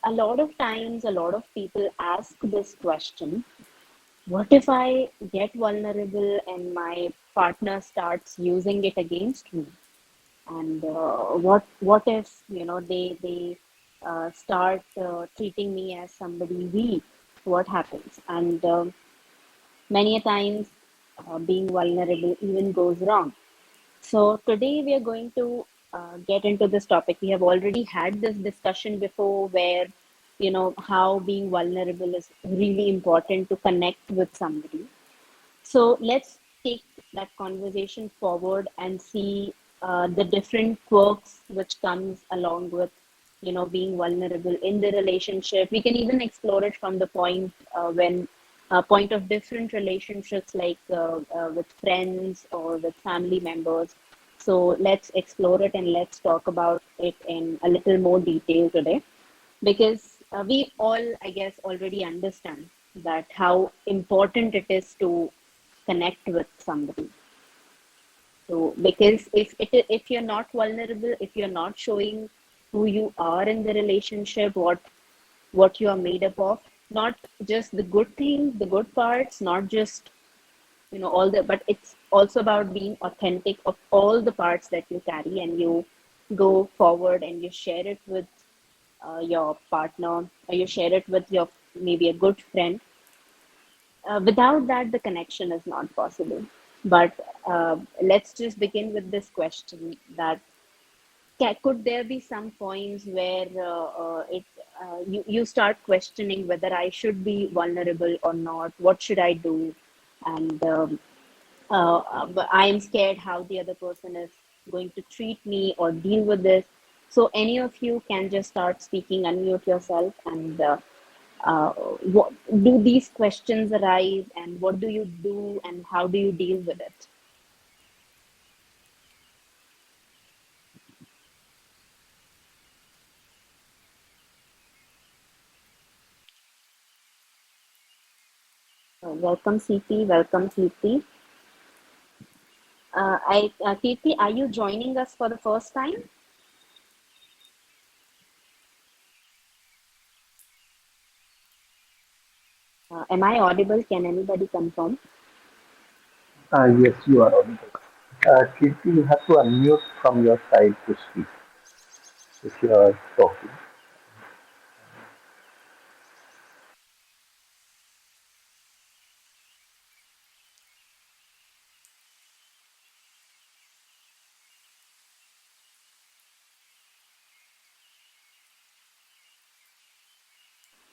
a lot of times, a lot of people ask this question: what if I get vulnerable and my partner starts using it against me? And what if they start treating me as somebody weak? What happens? And many a times, being vulnerable even goes wrong. So today we are going to get into this topic. We have already had this discussion before, where how being vulnerable is really important to connect with somebody. So let's take that conversation forward and see the different quirks which comes along with being vulnerable in the relationship. We can even explore it from the point of different relationships, like with friends or with family members. So let's explore it and let's talk about it in a little more detail today, because we all, I guess, already understand that how important it is to connect with somebody. So because if you're not vulnerable, if you're not showing who you are in the relationship, what you are made up of, not just the good things, the good parts, not just all the, but it's also about being authentic of all the parts that you carry, and you go forward and you share it with your partner, or you share it with your maybe a good friend. Without that, the connection is not possible. But let's just begin with this question: that could there be some points where you start questioning whether I should be vulnerable or not? What should I do? And but I am scared how the other person is going to treat me or deal with this. So any of you can just start speaking, unmute yourself, and what do these questions arise, and what do you do, and how do you deal with it? Welcome, CP. Welcome, Kirti. Kirti, are you joining us for the first time? Am I audible? Can anybody confirm? Yes, you are audible. Kirti, you have to unmute from your side to speak if you are talking.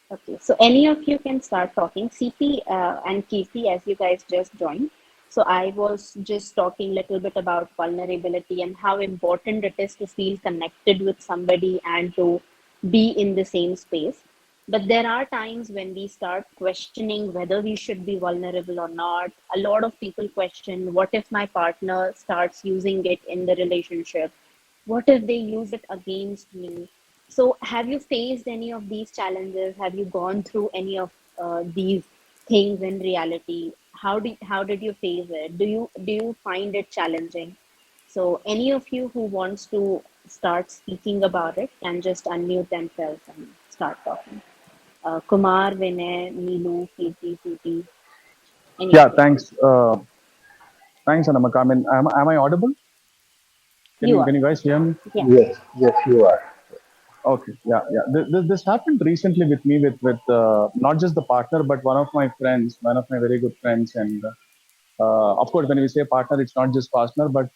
Okay, so any of you can start talking. CP and Kirti, as you guys just joined. So I was just talking a little bit about vulnerability and how important it is to feel connected with somebody and to be in the same space. But there are times when we start questioning whether we should be vulnerable or not. A lot of people question, what if my partner starts using it in the relationship? What if they use it against me? So, have you faced any of these challenges? Have you gone through any of these things in reality? How did you face it? Do you find it challenging? So, any of you who wants to start speaking about it can just unmute themselves and start talking. Kumar, Vinay, Neelu, Kirti, Suti, any of Yeah, you. thanks, Anamaka. I mean, am I audible? Can You you are. can you guys hear me? Yes. Yes, yes, you are. Okay, yeah, yeah. This happened recently with me with not just the partner, but one of my friends, one of my very good friends, and of course, when we say partner, it's not just partner, but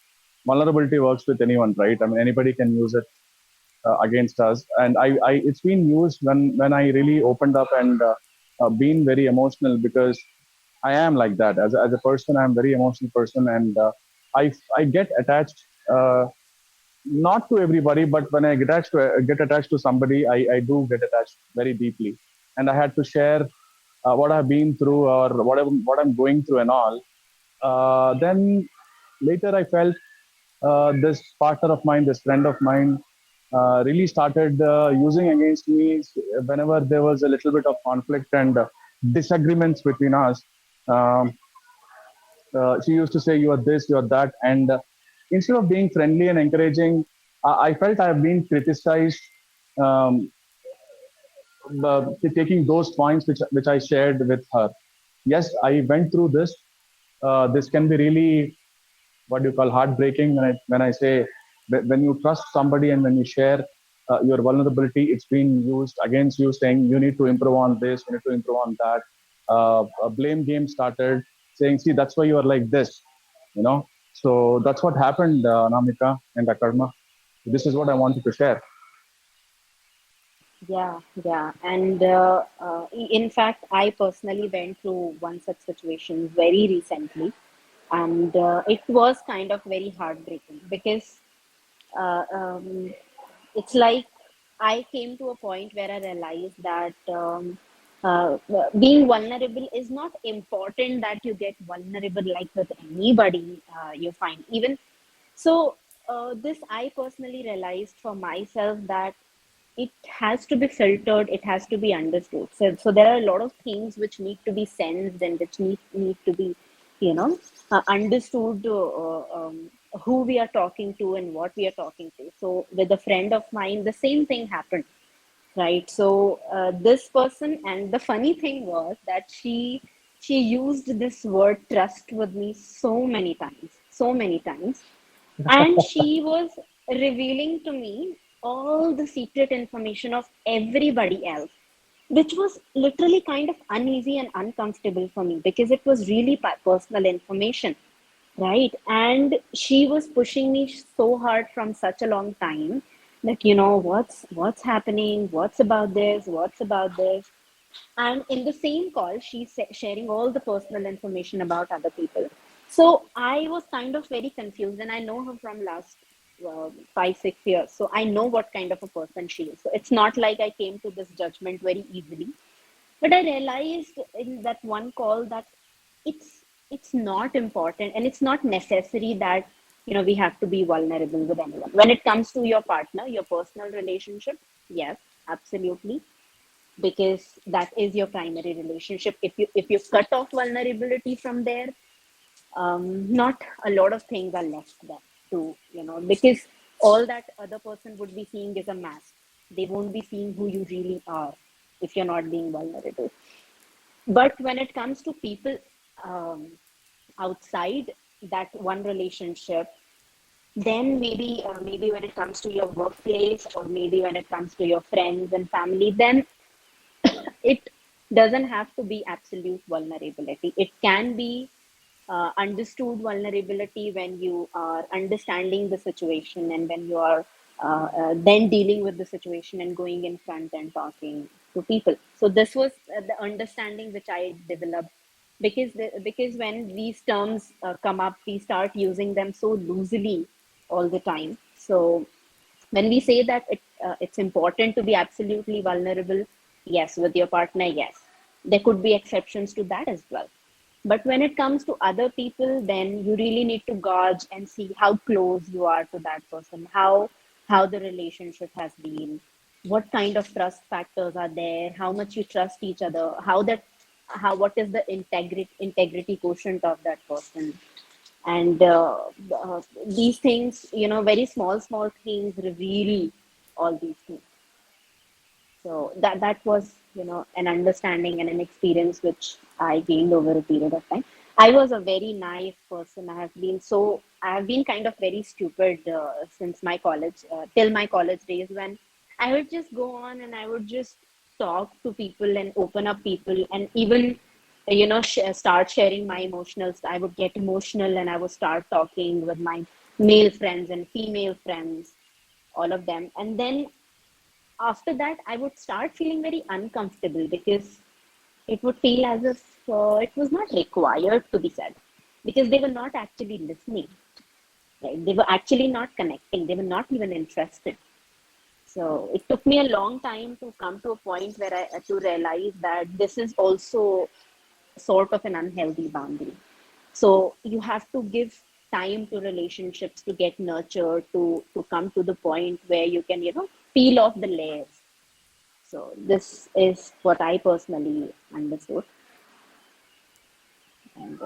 vulnerability works with anyone, right? I mean, anybody can use it against us, and it's been used when I really opened up and been very emotional, because I am like that as a person. I'm a very emotional person, and I get attached. Not to everybody, but when I get attached to somebody, I do get attached very deeply. And I had to share what I've been through, or what I'm going through and all. Then later I felt this partner of mine, this friend of mine, really started using against me whenever there was a little bit of conflict and disagreements between us. Um, she used to say, "You are this, you are that," and instead of being friendly and encouraging, I felt I have been criticized um, taking those points which I shared with her. Yes, I went through this. This can be really, what do you call, heartbreaking when I say, when you trust somebody and when you share your vulnerability, it's being used against you, saying you need to improve on this, you need to improve on that. A blame game started, saying, see, that's why you are like this, you know. So that's what happened, Anamika and Akarma. This is what I wanted to share. Yeah, yeah. And in fact, I personally went through one such situation very recently. And it was kind of very heartbreaking because uh, um, it's like I came to a point where I realized that being vulnerable is not important, that you get vulnerable like with anybody you find. Even so, this I personally realized for myself that it has to be filtered, it has to be understood. So there are a lot of things which need to be sensed and which need to be, you know, understood, who we are talking to and what we are talking to. So with a friend of mine, the same thing happened, right? So this person, and the funny thing was that she used this word trust with me so many times, and she was revealing to me all the secret information of everybody else, which was literally kind of uneasy and uncomfortable for me because it was really personal information, right? And she was pushing me so hard from such a long time that, you know, what's happening, what's about this. And in the same call, she's sharing all the personal information about other people. So I was kind of very confused, and I know her from last 5 6 years, so I know what kind of a person she is. So it's not like I came to this judgment very easily, but I realized in that one call that it's not important and it's not necessary that, you know, we have to be vulnerable with anyone when it comes to your partner, your personal relationship. Yes, absolutely, because that is your primary relationship. If you cut off vulnerability from there, not a lot of things are left there to, you know, because all that other person would be seeing is a mask. They won't be seeing who you really are if you're not being vulnerable. But when it comes to people um, outside that one relationship, then maybe when it comes to your workplace, or maybe when it comes to your friends and family, then it doesn't have to be absolute vulnerability. It can be understood vulnerability when you are understanding the situation, and when you are then dealing with the situation and going in front and talking to people. So this was the understanding which I developed, because when these terms come up, we start using them so loosely all the time. So when we say that it's important to be absolutely vulnerable, yes, with your partner, yes, there could be exceptions to that as well. But when it comes to other people, then you really need to gauge and see how close you are to that person, how the relationship has been, what kind of trust factors are there, how much you trust each other, how what is the integrity quotient of that person. And these things, you know, very small things reveal all these things. So that was, you know, an understanding and an experience which I gained over a period of time. I was a very naive person. I have been kind of very stupid since my college, till my college days, when I would just go on and I would just talk to people and open up people, and even, you know, start sharing my emotionals. I would get emotional and I would start talking with my male friends and female friends, all of them. And then after that, I would start feeling very uncomfortable because it would feel as if it was not required to be said, because they were not actually listening, right? They were actually not connecting. They were not even interested. So it took me a long time to come to a point where I to realize that this is also sort of an unhealthy boundary. So you have to give time to relationships to get nurtured, to come to the point where you can, you know, peel off the layers. So this is what I personally understood. And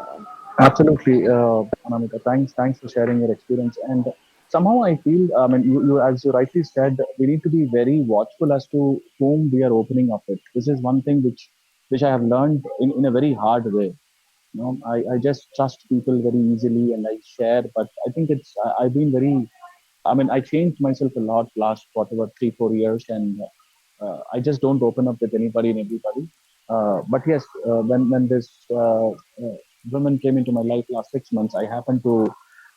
Absolutely, Anamika. Thanks for sharing your experience. And somehow I feel, I mean, as you rightly said, we need to be very watchful as to whom we are opening up with. This is one thing which I have learned in a very hard way. You know, I just trust people very easily and I share, but I think I've been very, I mean, I changed myself a lot last whatever 3 4 years, and I just don't open up with anybody and everybody. But yes, when this woman came into my life last 6 months, I happened to,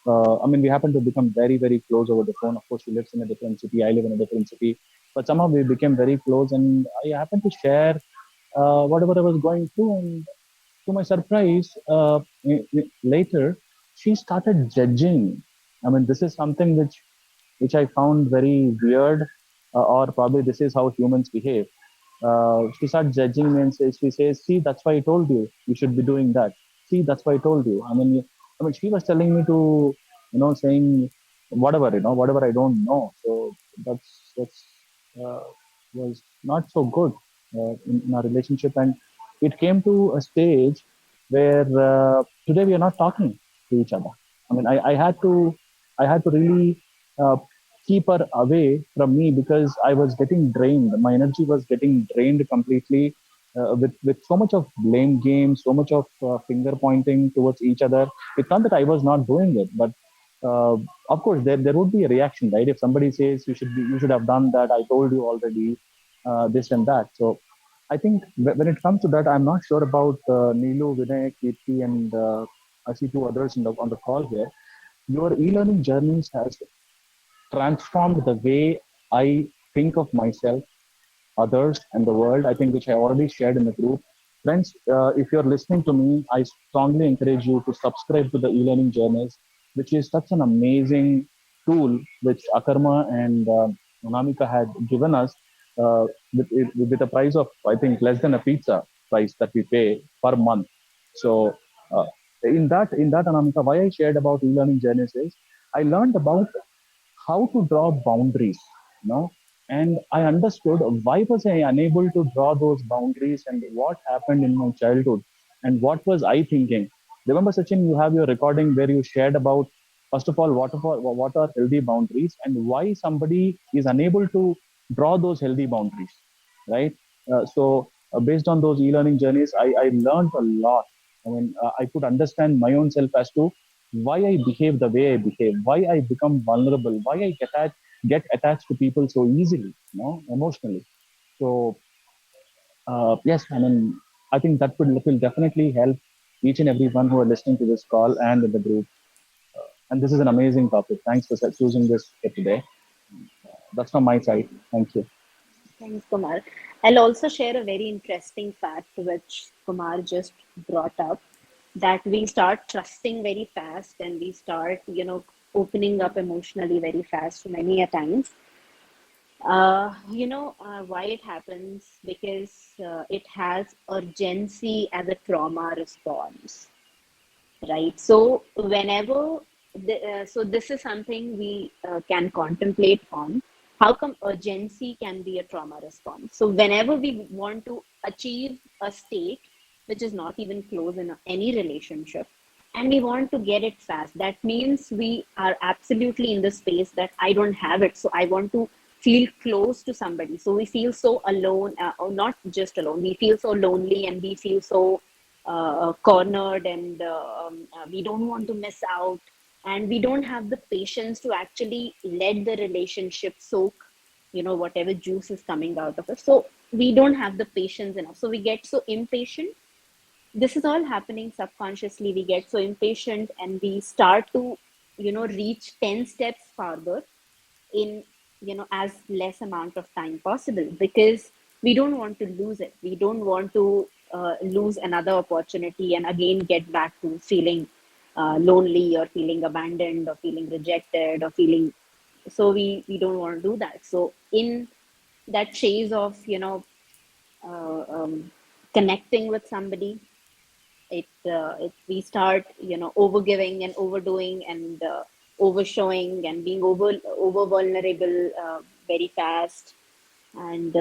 I mean, we happened to become very very close over the phone. Of course, she lives in a different city, I live in a different city, but somehow we became very close, and I happened to share whatever I was going through, and to my surprise, later she started judging. I mean, this is something which I found very weird, or probably this is how humans behave. She starts judging me and she says, "See, that's why I told you. You should be doing that. See, that's why I told you." I mean, she was telling me to, saying whatever, whatever I don't know. So that's uh, was not so good in our relationship, and it came to a stage where today we are not talking to each other. I mean, I had to really uh, keep her away from me because I was getting drained. My energy was getting drained completely with so much of blame game, so much of finger pointing towards each other. It's not that I was not doing it, but uh, of course there would be a reaction, right? If somebody says you should have done that, I told you already, this and that. So I think when it comes to that, I'm not sure about Neelu, Vinay, Kirti, and I see two others on the call here. Your e-learning journeys has transformed the way I think of myself, others, and the world, I think, which I already shared in the group. Friends, if you're listening to me, I strongly encourage you to subscribe to the e-learning journals, which is such an amazing tool which Akarma and Monamika had given us with a price of, I think, less than a pizza price that we pay per month. So, uh, in that, Anamika, why I shared about e-learning journeys is I learned about how to draw boundaries, you know and I understood why was I unable to draw those boundaries, and what happened in my childhood, and what was I thinking. Remember, Sachin, you have your recording where you shared about, first of all, what are healthy boundaries and why somebody is unable to draw those healthy boundaries, right? So based on those e-learning journeys, I learned a lot. I mean, I could understand my own self as to why I behave the way I behave, why I become vulnerable, why I get attached to people so easily, emotionally. So yes, I mean, I think that will definitely help each and everyone who are listening to this call and in the group. And this is an amazing topic. Thanks for choosing this for today. That's from my side. Thank you. Thanks, Kumar. I'll also share a very interesting fact which Kumar just brought up, that we start trusting very fast and we start, opening up emotionally very fast many a times. Why it happens? Because it has urgency as a trauma response, right? So so this is something we can contemplate on. How come urgency can be a trauma response? So whenever we want to achieve a state which is not even close in any relationship, and we want to get it fast, that means we are absolutely in the space that I don't have it, so I want to feel close to somebody. So we feel so alone, or not just alone, we feel so lonely, and we feel so cornered, and we don't want to miss out, and we don't have the patience to actually let the relationship soak, whatever juice is coming out of it. So we don't have the patience enough, so we get so impatient. This is all happening subconsciously. We get so impatient and we start to, reach 10 steps farther in, as less amount of time possible, because we don't want to lose it. We don't want to lose another opportunity and again get back to feeling lonely, or feeling abandoned, or feeling rejected, or feeling. So we don't want to do that. So in that chase of, connecting with somebody, it we start, overgiving and overdoing, and overshowing, and being over vulnerable very fast. And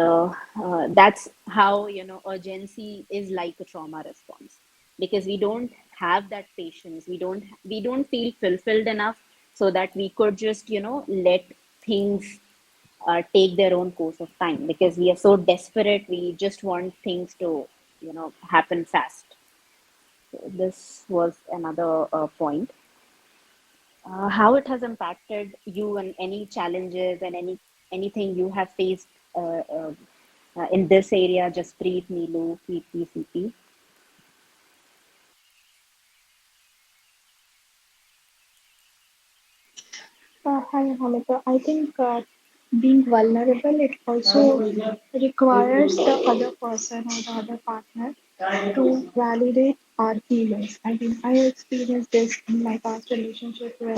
that's how, urgency is like a trauma response, because we don't have that patience. We don't feel fulfilled enough. so that we could just, let things take their own course of time, because we are so desperate. We just want things to, happen fast. So this was another point. How it has impacted you, and any challenges and anything you have faced in this area, Jaspreet, Neelu, Kirti, CP. Hi, Hamita. I think being vulnerable, it also requires the other person or the other partner to validate our feelings. I mean, I experienced this in my past relationship where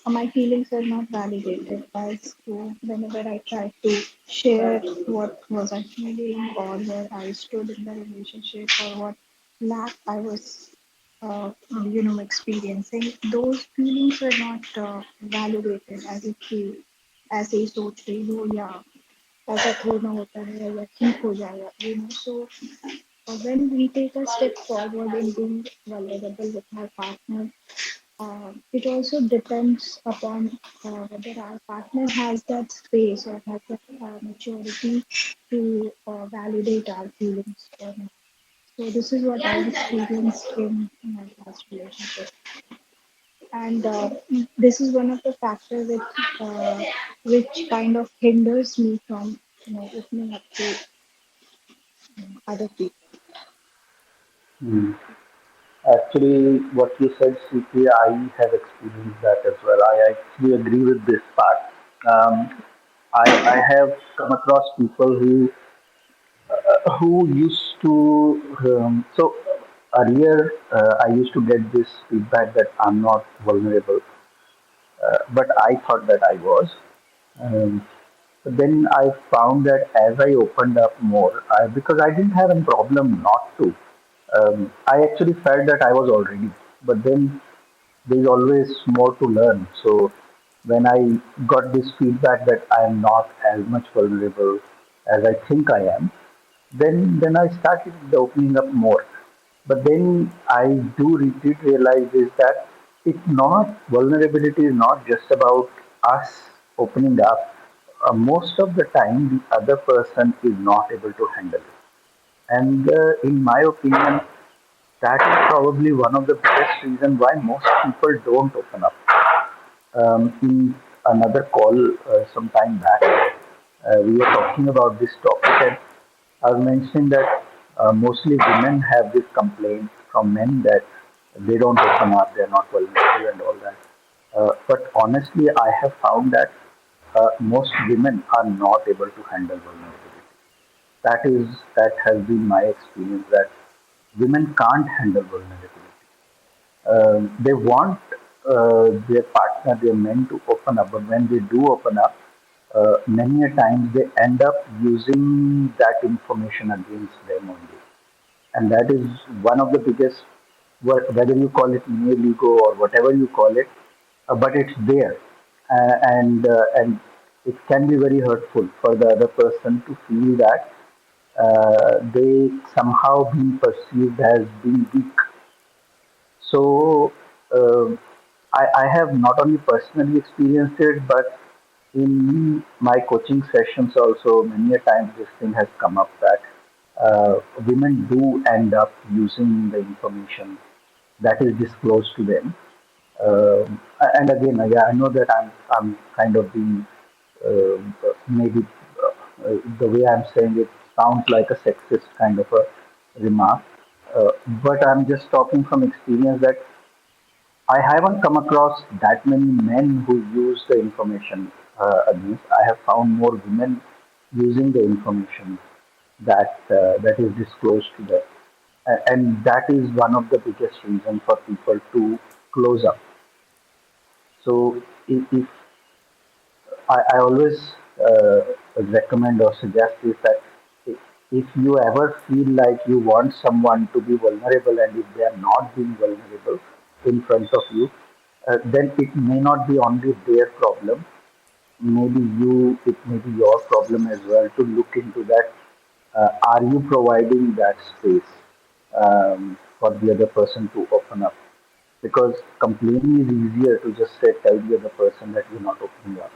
my feelings were not validated as to whenever I tried to share what was I feeling or where I stood in the relationship or what lack I was experiencing. Those feelings were not validated as if कि ऐसे ही सोच रही हो या ऐसा थोड़ा होता है या ठीक हो जाएगा. So when we take a step forward in being vulnerable with our partner, it also depends upon whether our partner has that space or has that maturity to validate our feelings or not. So this is what I've experienced in my past relationship, and this is one of the factors which kind of hinders me from opening up to other people. Hmm. Actually, what you said, CP, I have experienced that as well. I actually agree with this part. I have come across people who used to so earlier I used to get this feedback that I'm not vulnerable, but I thought that I was. Um, but then I found that as I opened up more, because I didn't have a problem not to. I actually felt that I was already, but then there's always more to learn. So when I got this feedback that I am not as much vulnerable as I think I am, then I started opening up more. But then I did realize is that it's not vulnerability is not just about us opening up. Most of the time, the other person is not able to handle it. And in my opinion, that is probably one of the biggest reasons why most people don't open up. In another call some time back, we were talking about this topic, and I was mentioning that mostly women have this complaint from men that they don't open up, they're not vulnerable, and all that. But honestly, I have found that most women are not able to handle vulnerability. That has been my experience that women can't handle vulnerability. They want their partner, their men to open up, but when they do open up, many a times they end up using that information against them only. And that is one of the biggest, whether you call it male ego or whatever you call it, but it's there. And it can be very hurtful for the other person to feel that they somehow being perceived as being weak. So I have not only personally experienced it, but in my coaching sessions also, many a times this thing has come up that women do end up using the information that is disclosed to them. And again, yeah, I know that I'm kind of being maybe the way I'm saying it sounds like a sexist kind of a remark, but I'm just talking from experience that I haven't come across that many men who use the information against. I have found more women using the information that is disclosed to them, and that is one of the biggest reasons for people to close up. So, if I always recommend or suggest is that if you ever feel like you want someone to be vulnerable and if they are not being vulnerable in front of you, then it may not be only their problem. Maybe it may be your problem as well to look into that. Are you providing that space for the other person to open up? because complaining is easier to just say, tell the other person that you're not opening up.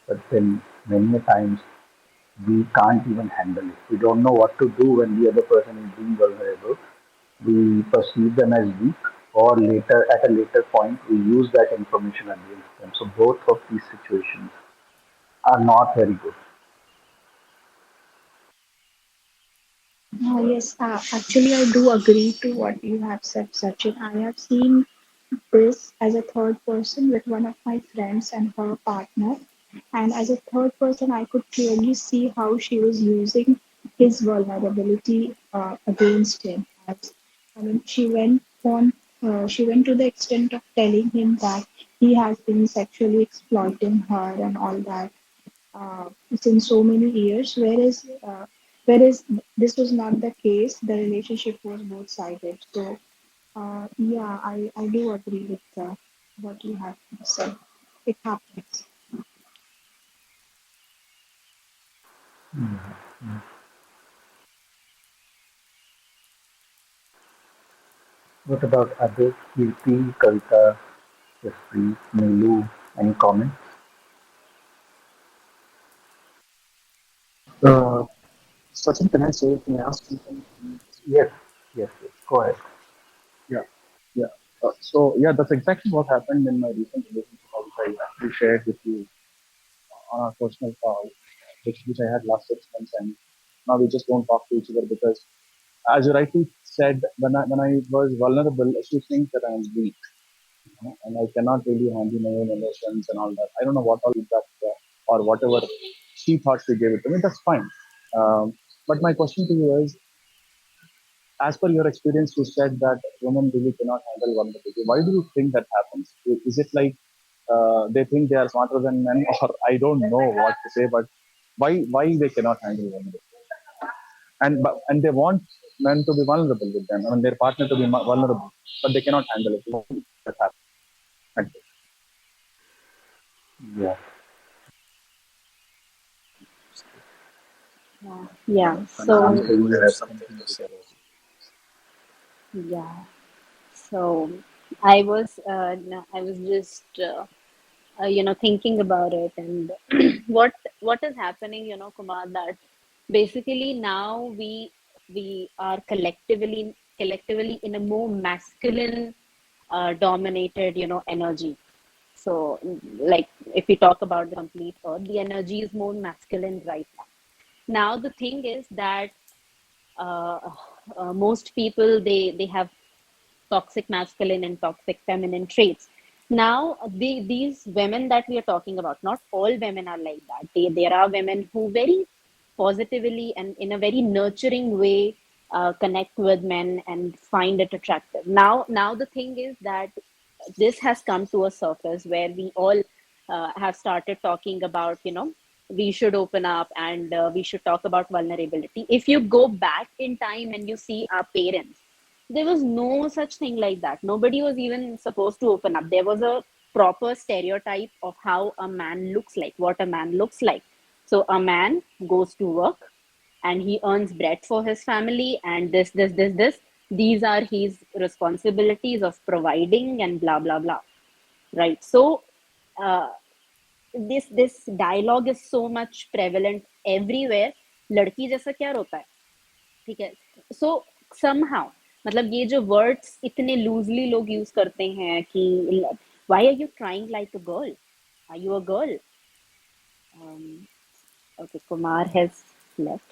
But then many a times we can't even handle it. We don't know what to do when the other person is being vulnerable. We perceive them as weak, or later at a later point we use that information against them. So both of these situations are not very good. Yes, actually, I do agree to what you have said, Sachin. I have seen this as a third person with one of my friends and her partner. And as a third person, I could clearly see how she was using his vulnerability against him. I mean, she went to the extent of telling him that he has been sexually exploiting her and all that since so many years. Whereas this was not the case, the relationship was both sided. So yeah, I do agree with what you have said. It happens. What about others? Kirti, Kavita, Jaspreet, Neelu, any comments? Sachin, can I say, can I ask something? Yes, yes. Go ahead. Yeah, yeah. So that's exactly what happened in my recent relationship. Also, I actually shared with you on our personal call, which I had last 6 months, and now we just don't talk to each other because, as you rightly said, when I was vulnerable, she thinks that I am weak, and I cannot really handle my own emotions and all that. I don't know what all that or whatever she thought she gave it to me. That's fine. But my question to you is, as per your experience, you said that women really cannot handle vulnerability. Why do you think that happens? Is it like they think they are smarter than men, or I don't know what to say, but why they cannot handle vulnerability? And they want men to be vulnerable with them, I mean their partner to be vulnerable, but they cannot handle it. Why that happens? Yeah. Yeah. So Anamika, you have something to say. yeah. So I was just thinking about it, and what is happening, Kumar, that basically now we are collectively in a more masculine dominated energy. So like if we talk about the complete earth, the energy is more masculine right now. Now the thing is that uh, most people they have toxic masculine and toxic feminine traits. Now, these women that we are talking about, not all women are like that. There are women who very positively and in a very nurturing way connect with men and find it attractive. Now the thing is that this has come to a surface where we all have started talking about, we should open up and we should talk about vulnerability. If you go back in time and you see our parents, there was no such thing like that. Nobody was even supposed to open up. There was a proper stereotype of how a man looks like, what a man looks like. So a man goes to work and he earns bread for his family, and this. These are his responsibilities of providing and blah blah blah. Right. So uh, this dialogue is so much prevalent everywhere. लड़की जैसा क्या रोता है, ठीक है. सो somehow मतलब ये जो वर्ड्स इतने लूजली लोग यूज करते हैं कि why are you trying like a girl, are you a girl. Okay, Kumar has left.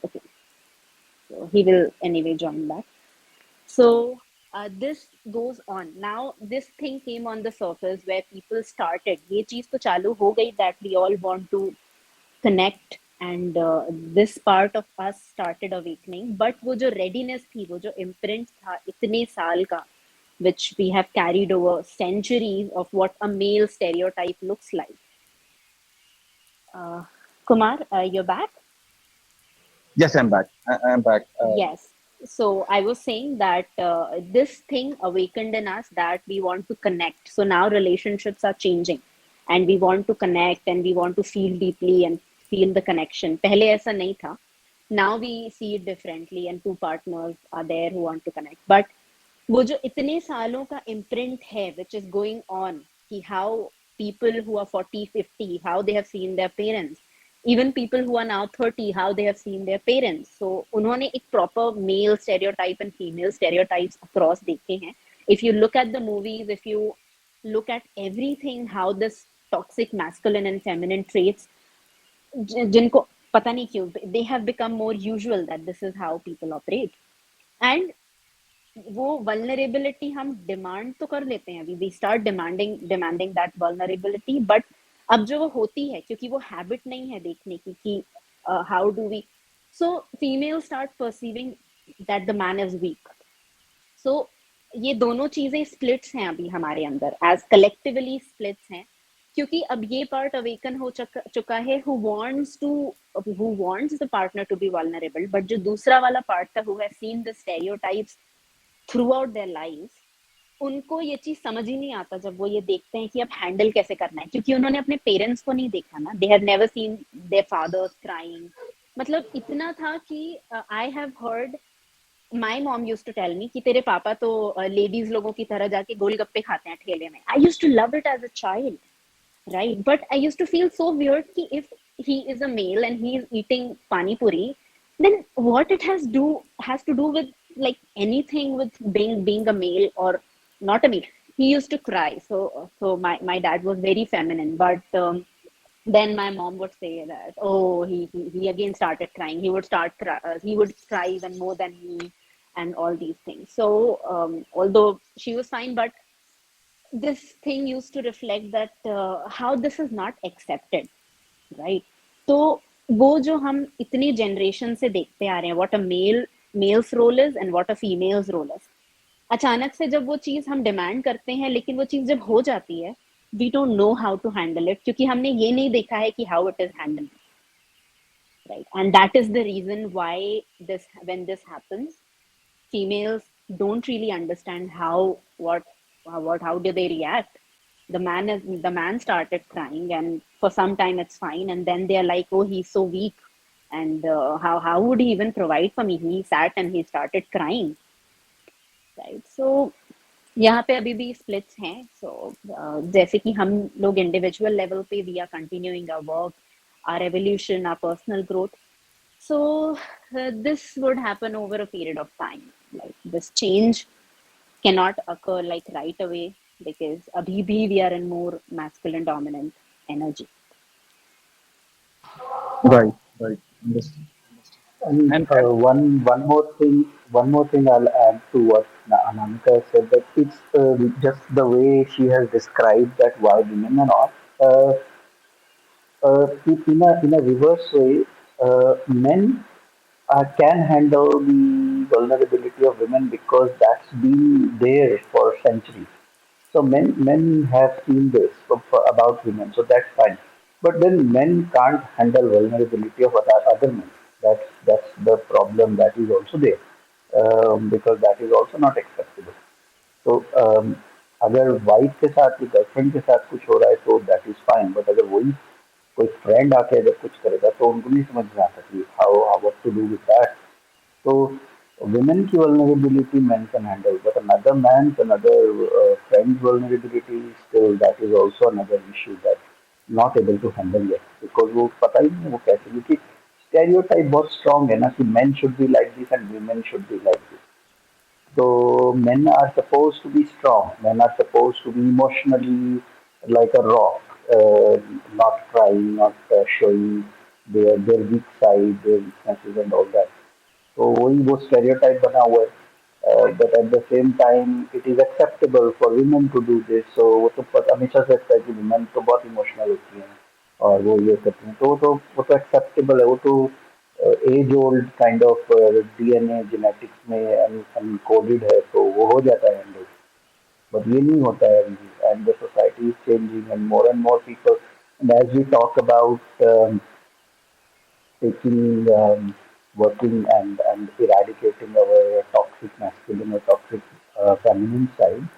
Okay, so he will anyway join back. So this goes on. Now this thing came on the surface where people started, ये चीज तो चालू हो गई that we all want to connect, and this part of us started awakening. But वो जो readiness थी, वो जो imprint था इतने साल का, which we have carried over centuries of what a male stereotype looks like. uh, Kumar, you're back. Yes, I'm back. I'm back. Yes. So I was saying that this thing awakened in us that we want to connect. So now relationships are changing, and we want to connect and we want to feel deeply and feel the connection. पहले ऐसा नहीं था. Now we see it differently, and two partners are there who want to connect. But वो जो इतने सालों का imprint है विच इज गोइंग ऑन कि how people who are 40 50 how they have seen their parents, even people who are now 30 how they have seen their parents. So उन्होंने एक proper male stereotype and female stereotypes across देखे हैं. If you look at the movies, if you look at everything, how this toxic masculine and feminine traits जिनको पता नहीं क्यों they have become more usual that this is how people operate. And वो vulnerability हम demand तो कर लेते हैं अभी, we start demanding that vulnerability, but अब जो वो होती है क्योंकि वो हैबिट नहीं है देखने की कि how do we, so female start perceiving that the man is weak. So ये दोनों चीजें स्प्लिट्स हैं अभी हमारे अंदर, एज कलेक्टिवली स्प्लिट्स हैं, क्योंकि अब ये पार्ट अवेकन हो चुका है who wants the partner to be vulnerable, but जो दूसरा वाला पार्ट था who has seen the stereotypes throughout their lives, उनको ये चीज समझ ही नहीं आता जब वो ये देखते हैं कि अब हैंडल कैसे करना है, क्योंकि उन्होंने अपने पेरेंट्स को नहीं देखा ना, they have never seen their fathers crying. मतलब इतना था कि I have heard my mom used to tell me कि तेरे पापा तो लेडीज लोगों की तरह जाके गोलगप्पे खाते हैं ठेले में. I used to love it as a child, right? But I used to feel so weird ki if he is a male and he is eating pani puri, then what it has to do with like anything with being a male or not a male. He used to cry, so my dad was very feminine, but then my mom would say that, oh, he again started crying, he would cry even more than me and all these things. So although she was fine, but this thing used to reflect that how this is not accepted, right? तो वो जो हम इतनी generation से देखते आ रहे हैं, what a male's role is and what a female's role is, अचानक से जब वो चीज हम डिमांड करते हैं, लेकिन वो चीज जब हो जाती है, we don't know how to handle it, क्योंकि हमने ये नहीं देखा है कि how it is handled, right? And that is the reason why when this happens, females don't really understand how do they react. The man started crying, and for some time it's fine, and then they're like, oh, he's so weak, and how would he even provide for me? He sat and he started crying, right? So यहाँ पे अभी भी splits हैं. So जैसे कि हम लोग individual level पे we are continuing our work, our evolution, our personal growth. So this would happen over a period of time. Like this change cannot occur like right away, because abhi bhi we are in more masculine dominant energy. Right, right. Understood. And And one more thing I'll add to what Anamika said, that it's just the way she has described that why women are not. In a reverse way, men can handle the vulnerability of women because that's been there for centuries. So men have seen this about women, so that's fine. But then men can't handle vulnerability of other men. That's the problem that is also there, because that is also not acceptable. तो अगर wife के साथ या girlfriend के साथ कुछ हो रहा है तो दैट इज फाइन, बट अगर वही कोई फ्रेंड आके अगर कुछ करेगा तो उनको नहीं समझ में आता कि how what to do with that. So women की vulnerability men can handle, but another man's, another friend's vulnerability, still that is also another issue that not able to handle yet, because वो पता ही नहीं वो कैसे, क्योंकि stereotype बहुत strong है ना कि men should be like this and women should be like this. So men are supposed to be strong. Men are supposed to be emotionally like a rock, not crying, not showing their weak side, their weaknesses and all that. तो वही वो stereotype बना हुआ है. But at the same time it is acceptable for women to do this. So वो तो पता हमेशा से लगता है कि women तो बहुत emotional होती हैं और वो ये करती हैं, तो वो तो acceptable है, वो तो age old kind of DNA genetics में अनकोडेड है, तो वो हो जाता है हैंडल. बट ये नहीं होता है अभी, and the society is changing and more people, and as we talk about taking working and eradicating our toxic masculine or toxic feminine side,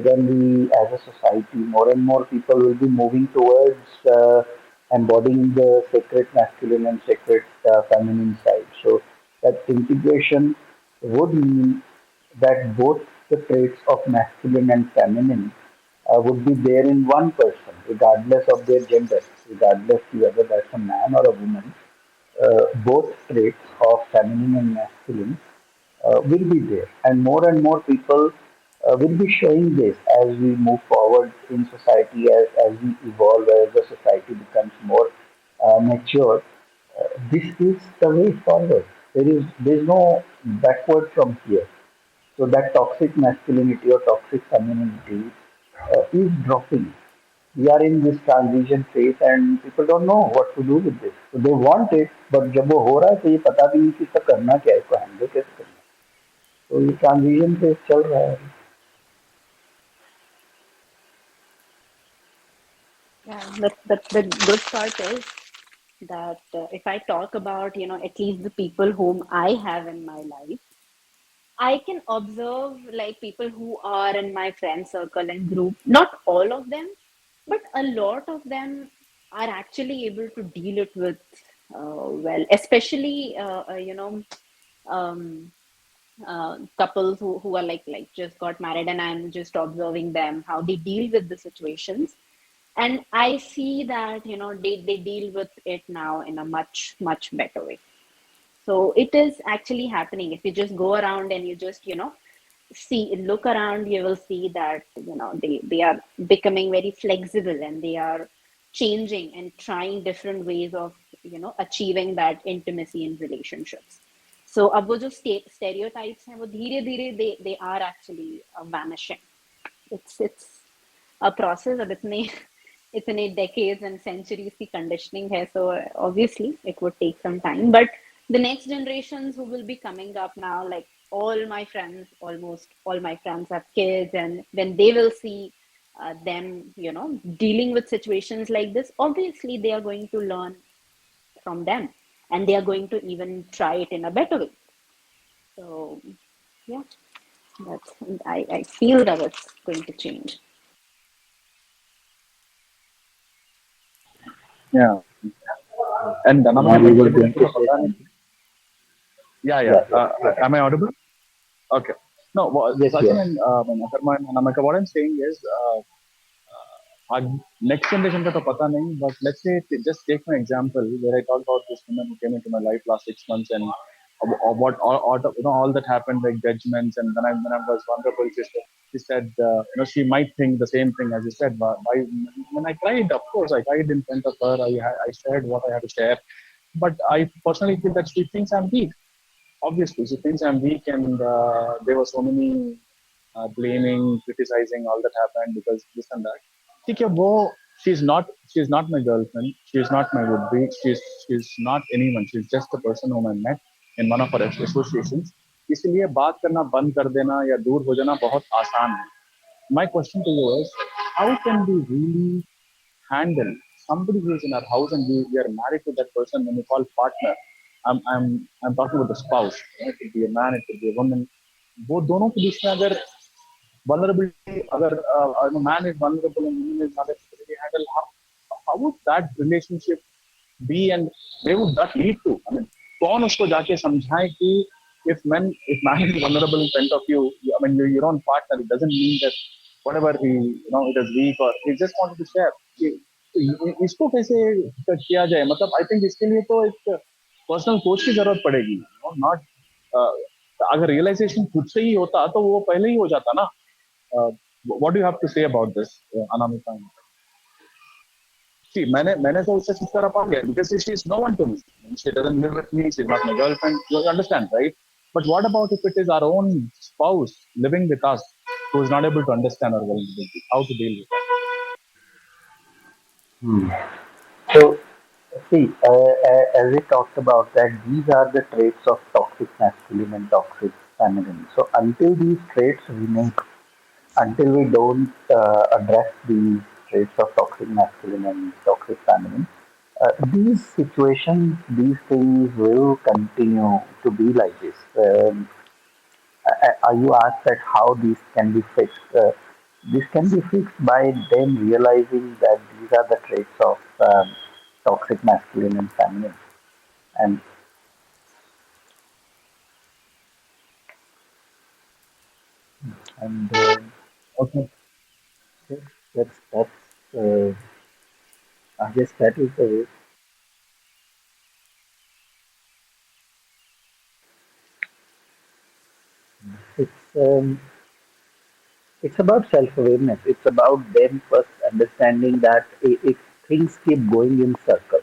then we as a society more and more people will be moving towards embodying the sacred masculine and sacred feminine side. So that integration would mean that both the traits of masculine and feminine would be there in one person, regardless of their gender, regardless whether that's a man or a woman. Both traits of feminine and masculine will be there, and more people will be showing this as we move forward in society, as we evolve, as the society becomes more mature. This is the way forward. There is no backward from here. So that toxic masculinity or toxic femininity is dropping. We are in this transition phase and people don't know what to do with this. So they want it, but जब वो हो रहा है तो ये पता भी नहीं कि इसका करना क्या है, इसको हैंडल कैसे करना है. तो ये ट्रांजिशन फेज चल रहा है. Yeah, the good part is that if I talk about, at least the people whom I have in my life, I can observe like people who are in my friend circle and group, not all of them, but a lot of them are actually able to deal it with well, especially, um, couples who are like just got married, and I'm just observing them how they deal with the situations, and I see that they deal with it now in a much better way. So it is actually happening. If you just go around and you just see look around, you will see that they are becoming very flexible, and they are changing and trying different ways of achieving that intimacy in relationships. So अब वो जो stereotypes हैं वो धीरे धीरे they are actually vanishing. It's a process. अब इतने decades and centuries की conditioning है, so obviously it would take some time, but the next generations who will be coming up now, like all my friends, almost all my friends have kids, and when they will see them dealing with situations like this, obviously they are going to learn from them, and they are going to even try it in a better way. So yeah, that's I feel that it's going to change. Yeah. And another Now thing, we were मुझे going इसको to तो say पता नहीं. something. Yeah, yeah. Yeah, yeah. Go ahead. Am I audible? Okay. No, Yes, you Sachin are. and Akarma and Hanamika, what I'm saying is, next generation का तो पता नहीं, but let's say just take my example where I talked about this woman who came into my life last 6 months, and what all that happened, like judgments, and when I was vulnerable, she said she might think the same thing as you said. But when I cried, of course I cried in front of her. I shared what I had to share, but I personally feel that she thinks I'm weak. Obviously, she thinks I'm weak, and there were so many blaming, criticizing, all that happened because this and that. ठीक है वो she's not my girlfriend, she's not my would be, she's not anyone, she's just a person whom I met in one of our associations. इसलिए बात करना बंद कर देना या दूर हो जाना बहुत आसान है. My question to you is, how can we really handle somebody who is in our house and we are married to that person when we call partner? I'm talking about the spouse. It could be a man, it could be a woman. वो दोनों के बीच में अगर vulnerability, अगर man is vulnerable and woman is not able to handle, how would that relationship be, and where would that lead to? I mean, कौन उसको जाके समझाए कि if man is vulnerable in front of you, I mean your own partner, it doesn't mean that whatever he it is weak or he just wanted to share. इसको कैसे किया जाए, मतलब आई थिंक इसके लिए तो एक पर्सनल कोच की जरूरत पड़ेगी, नॉट अगर रियलाइजेशन खुद से ही होता तो वो पहले ही हो जाता ना. What do you have to say about this, Anamika? See, मैंने तो उससे छुटकारा पा गया because she is no one to me. She doesn't live with me. She's not my girlfriend. You understand, right? But what about if it is our own spouse living with us who is not able to understand our vulnerability? How to deal with that? Hmm. So, see, as we talked about that, these are the traits of toxic masculine and toxic feminine. So, until these traits remain, until we don't address these traits of toxic masculine and toxic feminine, these situations, these things will continue to be like this. You asked that how these can be fixed. This can be fixed by them realizing that these are the traits of toxic masculine and feminine, and And Okay. yes, uh, I guess that is the way. It's um, it's about self-awareness. It's about them first understanding that if things keep going in circles,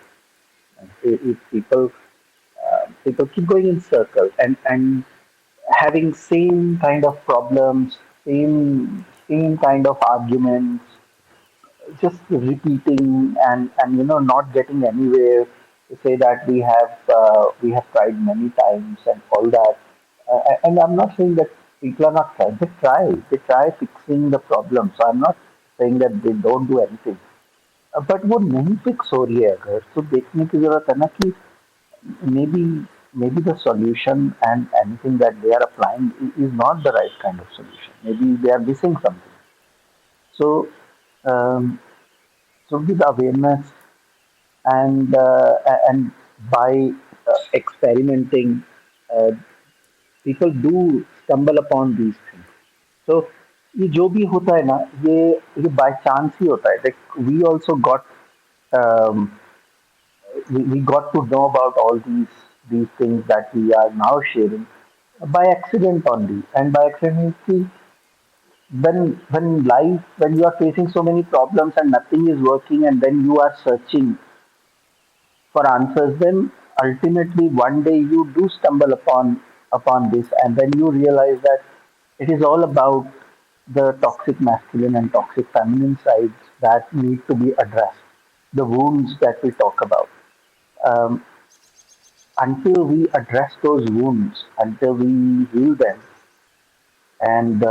if people keep going in circles and having same kind of problems, same kind of arguments, just repeating and not getting anywhere, to say that we have tried many times and all that. And I'm not saying that people are not trying. They try fixing the problem. So I'm not saying that they don't do anything. But वो नहीं fix हो रही है अगर तो देखने की जरूरत है ना कि maybe maybe the solution and anything that they are applying is not the right kind of solution. Maybe they are missing something. So um, so with awareness and by experimenting, uh, people do stumble upon these things. So ये जो भी होता है ना ये by chance ही होता है. Like we also got um, we got to know about all these things that we are now sharing by accident only. And by accident, see, when you are facing so many problems and nothing is working, and then you are searching for answers, then ultimately one day you do stumble upon this, and then you realize that it is all about the toxic masculine and toxic feminine sides that need to be addressed, the wounds that we talk about. Um, until we address those wounds, until we heal them, and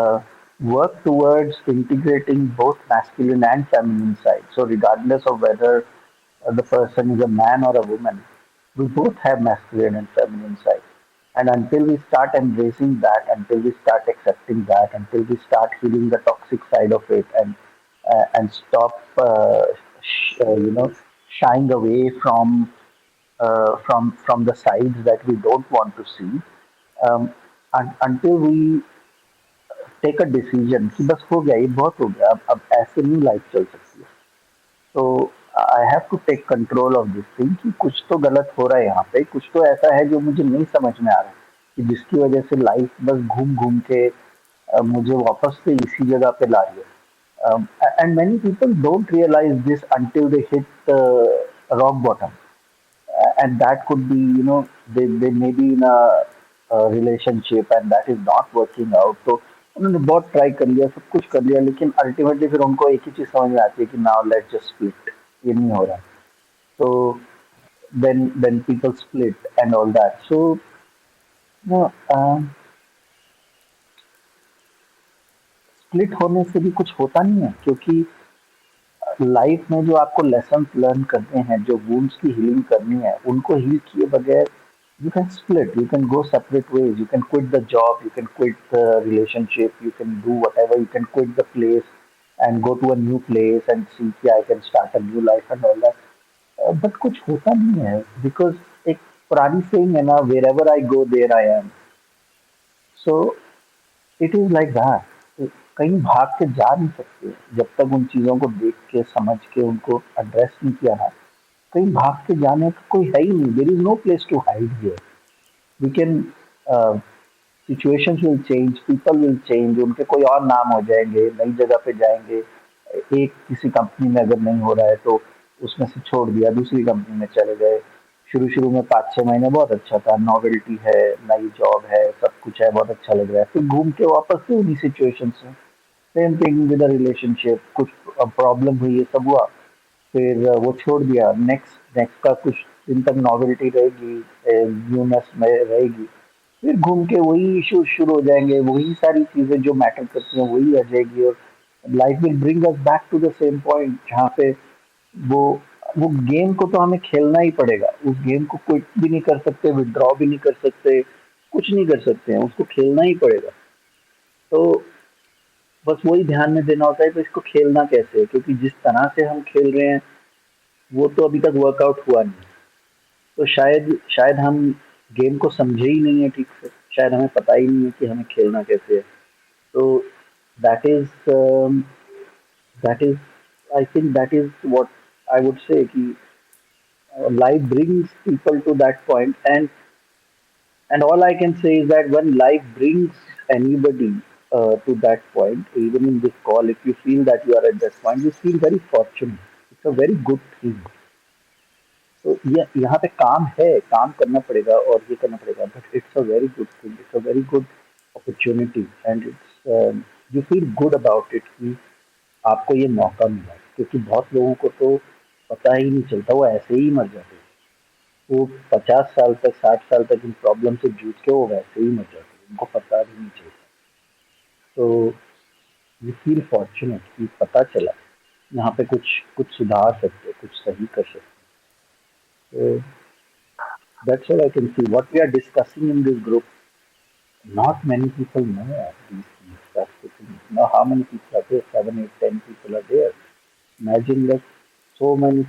work towards integrating both masculine and feminine side. So, regardless of whether the person is a man or a woman, we both have masculine and feminine side. And until we start embracing that, until we start accepting that, until we start healing the toxic side of it, and stop, shying away from the sides that we don't want to see, until we take a decision कि बस हो गया, ये बहुत हो गया, अब ऐसे नहीं लाइफ चल सकती है. तो I have to take control of this thing कि कुछ तो गलत हो रहा है यहाँ पे, कुछ तो ऐसा है जो मुझे नहीं समझ में आ रहा है कि जिसकी वजह से लाइफ बस घूम घूम के मुझे वापस से इसी जगह पे ला रही है. And many people don't realise this until they hit rock bottom. And that could be, they may be in a relationship and that is not working out. तो उन्होंने बहुत ट्राई कर लिया, सब कुछ कर लिया, लेकिन अल्टीमेटली फिर उनको एक ही चीज समझ में आती है कि नाउ लेट्स जस्ट स्प्लिट, ये नहीं हो रहा. तो then people split and all that. So no, split होने से भी कुछ होता नहीं है, क्योंकि लाइफ में जो आपको लेसन लर्न करने हैं, जो वुंड्स की हीलिंग करनी है, उनको हील किए बगैर you can split, you can go separate ways, you can quit the job, you can quit the relationship, you can do whatever, you can quit the place and go to a new place and see कि I can start a new life and all that. But कुछ होता नहीं है, because एक पुरानी saying है ना, wherever I go there I am. So it is like that. कहीं भाग के जा नहीं सकते जब तक उन चीजों को देख के समझ के उनको एड्रेस नहीं किया ना. कहीं भाग के जाने का कोई है ही नहीं. There is no place to hide here. We can, situations will change, people will change, उनके कोई और नाम हो जाएंगे, नई जगह पे जाएंगे. एक किसी कंपनी में अगर नहीं हो रहा है तो उसमें से छोड़ दिया, दूसरी कंपनी में चले गए. शुरू शुरू में 5-6 महीने बहुत अच्छा था, नॉवेल्टी है, नई जॉब है, सब कुछ है, बहुत अच्छा लग रहा है, फिर घूम के वापस से उन्हीं सिचुएशन में. सेम थिंग विद रिलेशनशिप, कुछ प्रॉब्लम हुई, ये सब हुआ, फिर वो छोड़ दिया. नेक्स्ट नेक्स्ट का कुछ दिन तक नॉवेल्टी रहेगी, न्यूनेस में रहेगी, फिर घूम के वही इश्यूज शुरू हो जाएंगे, वही सारी चीजें जो मैटर करती हैं वही आ जाएगी, और life will bring us back to the same point, जहाँ पे वो वो गेम को तो हमें खेलना ही पड़ेगा. उस गेम को क्विट भी नहीं कर सकते, विड्रॉ भी नहीं कर सकते, कुछ नहीं कर सकते हैं, उसको खेलना ही पड़ेगा. तो बस वही ध्यान में देना होता है तो इसको खेलना कैसे है, क्योंकि जिस तरह से हम खेल रहे हैं वो तो अभी तक वर्कआउट हुआ नहीं. तो शायद शायद हम गेम को समझे ही नहीं है ठीक से, शायद हमें पता ही नहीं है कि हमें खेलना कैसे है. तो that is that is I think that is what I would say. Ki, life brings people to that point, and all I can say is that when life brings anybody to that point, even in this call, if you feel that you are at that point, you feel very fortunate. It's a very good thing. तो ये यहाँ पे काम है, काम करना पड़ेगा और ये करना पड़ेगा, but it's a very good thing, it's a very good opportunity, and it's you feel good about it कि आपको ये मौका मिला, क्योंकि बहुत लोगों को तो पता ही नहीं चलता, वो ऐसे ही मर जाते हैं। वो 50 साल तक, 60 साल तक इन प्रॉब्लम से जूझ के वो वैसे ही मर जाते हैं, उनको पता भी नहीं चलता। तो यू फील फॉर्चुनेट कि पता चला यहाँ पे कुछ कुछ सुधार सकते, कुछ सही कर सकते। तो that's all I can see. What we are discussing in this group, not many people know these things. That's the thing. Now, how many people are there? 7, 8, 10 people are there. Imagine that so many,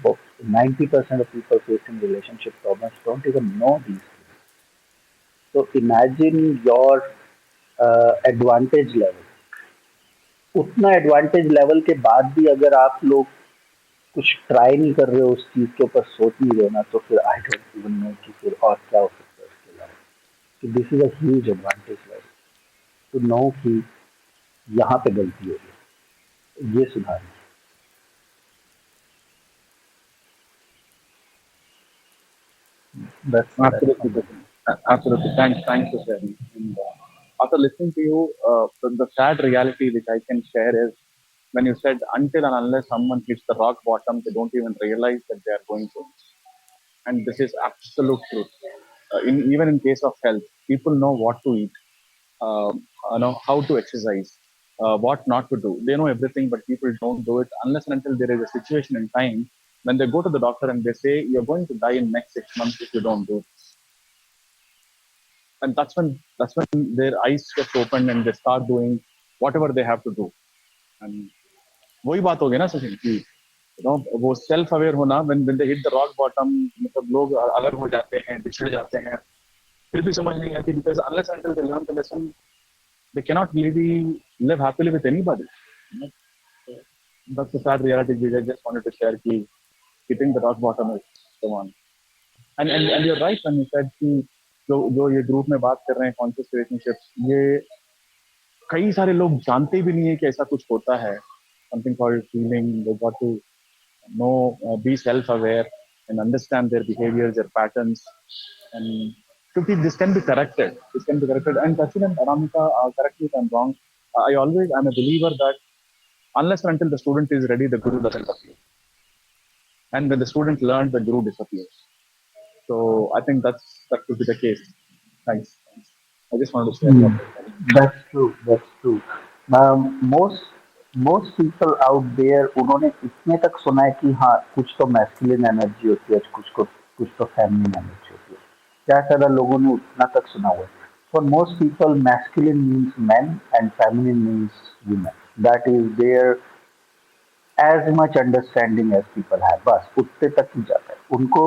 90% of people facing relationship problems don't even know these things. So imagine your advantage level. उतना advantage level के बाद भी अगर आप लोग कुछ try नहीं कर रहे हो, उस चीज के ऊपर सोच नहीं रहे हो ना, तो फिर आई डोंट इवन नो कि फिर और क्या हो सकता है उसके अलावा। So this is a huge advantage level to know कि यहाँ पे गलती हो गई, ये सुधारना। That's Absolutely, from Sachin. Absolutely. Thanks for sharing. And, after listening to you, the sad reality which I can share is when you said until and unless someone hits the rock bottom, they don't even realize that they are going to. And this is absolute truth. Even in case of health, people know what to eat, know how to exercise, what not to do. They know everything, but people don't do it unless and until there is a situation in time when they go to the doctor and they say you're going to die in next 6 months if you don't do this. And that's when their eyes get opened and they start doing whatever they have to do. And वही बात हो गई ना सचिन कि वो self aware होना when they hit the rock bottom, मतलब लोग अलग हो जाते हैं, बिछड़ जाते हैं, फिर भी समझ नहीं आती because unless until they learn the lesson they cannot really live happily with anybody. You know? That's the sad reality which I just wanted to share. Ki hitting the rock bottom is the one. And you're right when you said कि जो ये group में बात कर रहे हैं conscious relationships, ये कई सारे लोग जानते भी नहीं है कि ऐसा कुछ होता है. Something called feeling. They got to know, be self-aware and understand their behaviors, their patterns, and this can be corrected. This can be corrected. And Sachin and Aramika, correct me if I'm wrong. I'm a believer that unless and until the student is ready, the guru doesn't appear. And when the student learns, the guru disappears. So I think that could be the case. Thanks. I just wanted to share that. That's true. That's true. Most most people out there, उन्होंने इतने तक सुना है कि हाँ कुछ तो masculine energy होती है, कुछ तो फेमिनिन एनर्जी होती है। क्या सारा लोगों ने उतना तक सुना हुआ है। For most people, masculine means men and feminine means women. That is their as much understanding as people have. बस उतने तक ही जाता है। उनको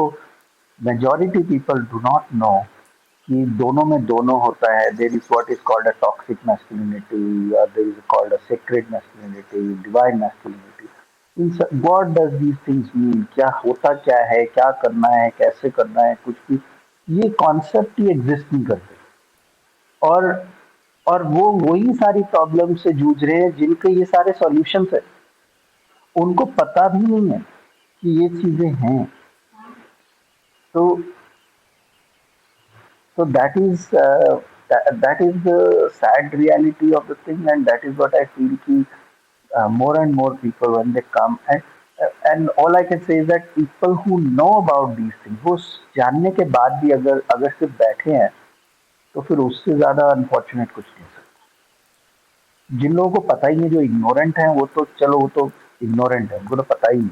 majority people do not know कि दोनों में दोनों होता है। There is what is called a toxic masculinity, or there is called a sacred masculinity, divine masculinity. What does these things mean? क्या होता क्या है, क्या करना है, कैसे करना है, कुछ भी ये कॉन्सेप्ट ही एग्जिस्ट नहीं करते। और और वो वही सारी प्रॉब्लम से जूझ रहे हैं जिनके ये सारे सॉल्यूशंस है, उनको पता भी नहीं है कि ये चीजें हैं। तो So that is the sad reality of the thing, and that is what I feel कि more and more people when they come, and all I can say is that people who know about these things, वो जानने के बाद भी अगर अगर सिर्फ बैठे हैं, तो फिर उससे ज्यादा अनफॉर्चुनेट कुछ नहीं हो सकता। जिन लोगों को पता ही नहीं, जो इग्नोरेंट हैं, वो तो चलो वो तो इग्नोरेंट है, उनको तो पता ही नहीं,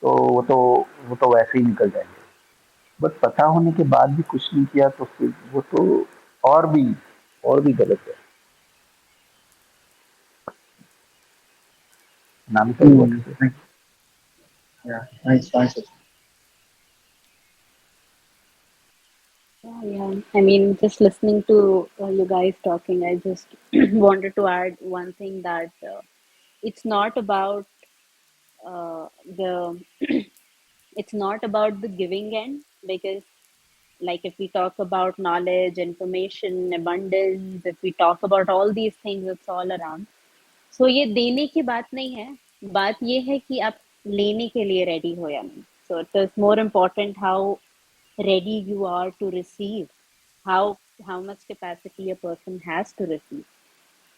तो वो तो वैसे ही निकल जाएंगे। बट पता होने के बाद भी कुछ नहीं किया तो फिर वो तो और भी और भी गलत है। नामिका यू वांट टू से? Yeah, thanks. Yeah, I mean, just listening to you guys talking, I just wanted to add one thing that it's not about the it's not about the giving end, because like if we talk about knowledge, information, abundance, if we talk about all these things, it's all around. सो ये देने की बात नहीं है, बात ये है कि आप लेने के लिए रेडी हो या नहीं. सो it is more important how ready you are to receive, how much capacity a person has to receive.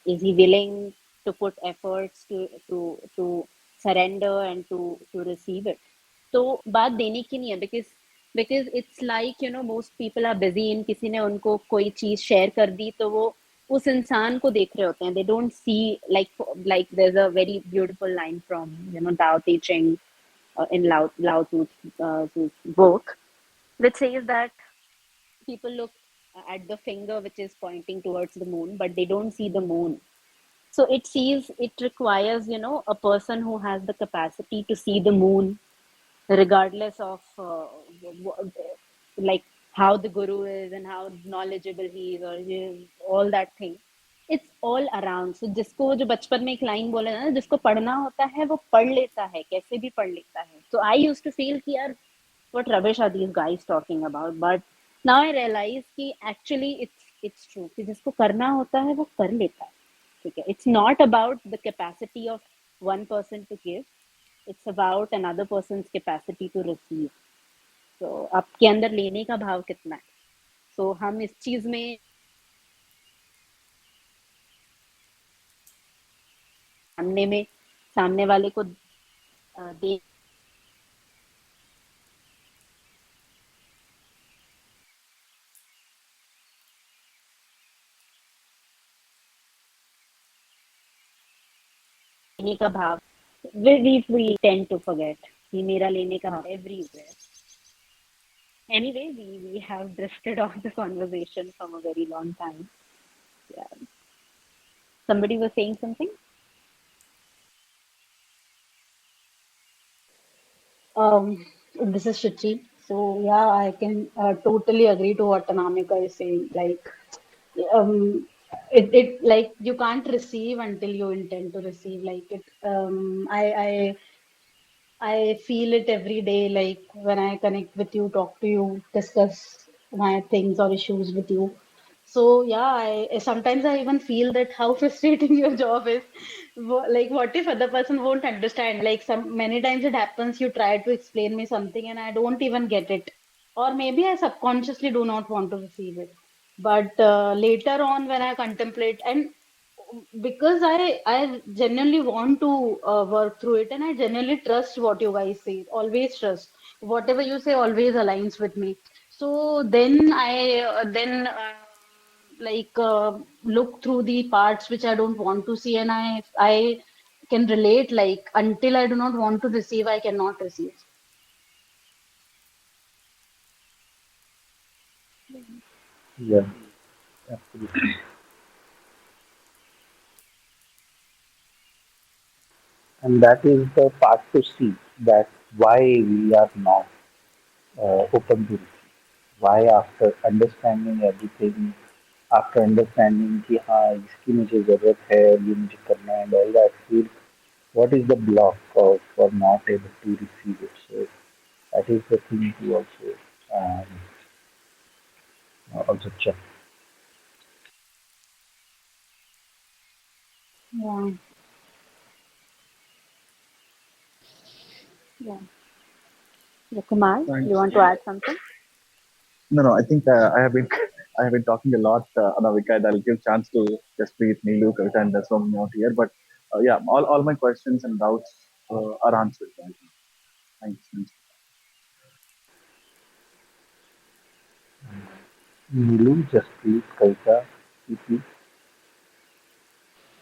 Is he willing to put efforts to surrender and to receive it? तो बात देने की नहीं है, because it's like most people are busy in, किसी ने उनको कोई चीज शेयर कर दी तो वो उस इंसान को देख रहे होते हैं. They don't see, like there's a very beautiful line from Tao Te Ching in Lao Tzu's book, which says that people look at the finger which is pointing towards the moon, but they don't see the moon. So it requires a person who has the capacity to see the moon, regardless of like how the guru is and how knowledgeable he is, or all that thing. It's all around. So जिसको जो बचपन में एक line बोले ना, जिसको पढ़ना होता है वो पढ़ लेता है, कैसे भी पढ़ लेता है. So I used to feel कि यार what rubbish are these guys talking about, but now I realize कि actually it's true कि जिसको करना होता है वो कर लेता है. ठीक है. It's not about the capacity of one person to give, it's about another person's capacity to receive. So आपके अंदर लेने का भाव कितना है. So हम इस चीज में सामने वाले को देने का भाव, we tend to forget कि मेरा लेने का भाव everywhere. Anyway, we have drifted off the conversation from a very long time. Yeah. Somebody was saying something? This is Shichi. So yeah, I can totally agree to what Anamika is saying. Like, it like you can't receive until you intend to receive. Like it, I feel it every day, like when I connect with you, talk to you, discuss my things or issues with you. So yeah, I sometimes I even feel that how frustrating your job is. Like, what if other person won't understand? Like some many times it happens, you try to explain me something and I don't even get it, or maybe I subconsciously do not want to receive it. But later on, when I contemplate and because I genuinely want to work through it, and I genuinely trust what you guys say. Always trust whatever you say. Always aligns with me. So then look through the parts which I don't want to see, and I can relate. Like until I do not want to receive, I cannot receive. Yeah, absolutely. And that is the part to see that why we are not open to receive. Why after understanding everything, after understanding कि हाँ इसकी मुझे जरूरत है, ये मुझे करना है and all that, फिर what is the block of for not able to receive it? So that is the thing to also check. Yeah. Yeah. Yeah, Kumar, you Thanks. want to add something? No, I think I have been I have been talking a lot, Anavika, and I'll give chance to just breathe, Neelu, Kavita, and so many out here. But yeah, all my questions and doubts are answered. Right now. Thanks. Nilu, just please, Kavita, please.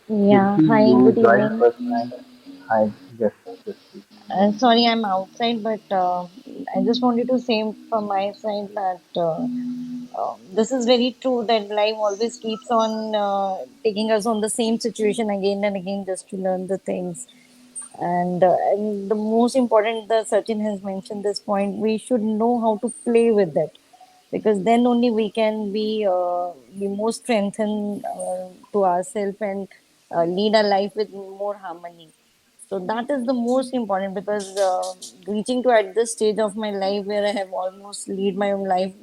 Yeah, Kirti, hi, you good joined evening. first time. Hi, just please. Sorry, I'm outside, but I just wanted to say from my side that this is very true that life always keeps on taking us on the same situation again and again just to learn the things. And the most important, the Sachin has mentioned this point, we should know how to play with it. because then only we can be more strengthened to ourselves and lead our life with more harmony. So that is the most important, because reaching to at this stage of my life where I have almost lead my own life